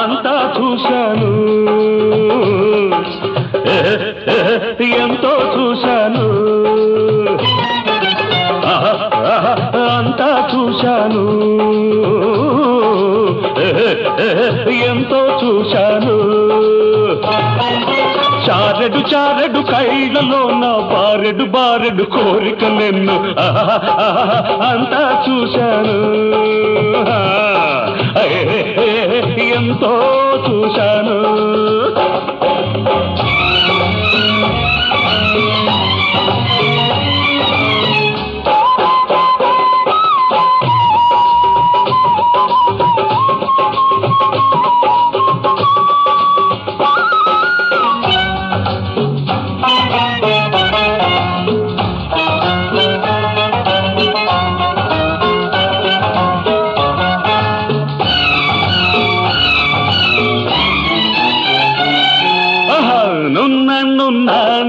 అంతా చూశాను, ఎంతో చూశాను, అంతా చూశాను, ఎంతో చూశాను. చారెడు చారెడు కైళ్ళలో నా బారెడు బారెడు కోరికలెన్ను అంతా చూశాను, ఎంతో చూశాను.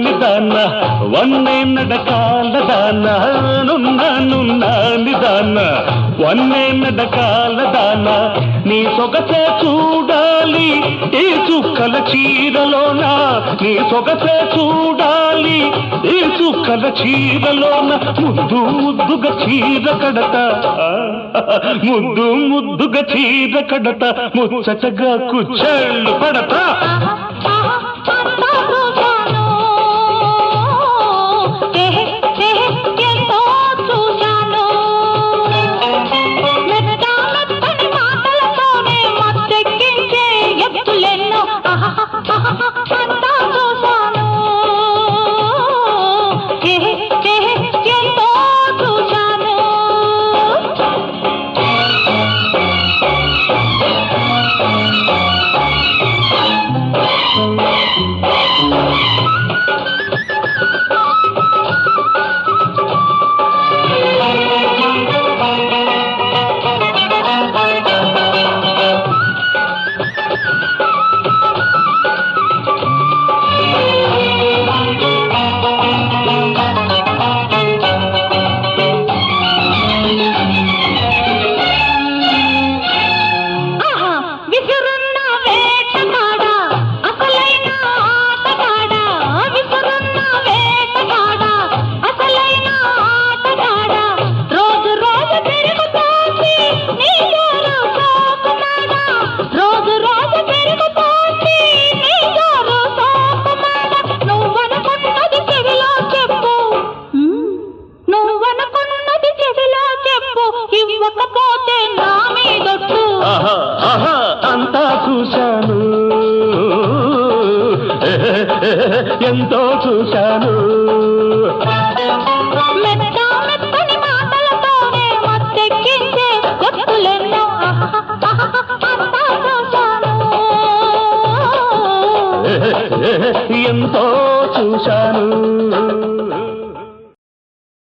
నిదాన వన్నే నడకాల దాన, నున్నా నిదాన వన్నే నడకాల దాన. నీ సొగసే చూడాలి ఈ చుక్కల చీరలోన, నీ సొగసే చూడాలి ఈ చుక్కల చీరలోన. ముద్దు ముద్దుగా చీర కడత, ముద్దు ముద్దుగా చీర కడత, ముచ్చటగా కుచ్చెళ్ళు పడతా. అంతా చూశాను, ఎంతో చూశాను. ఎంతో చూశాను.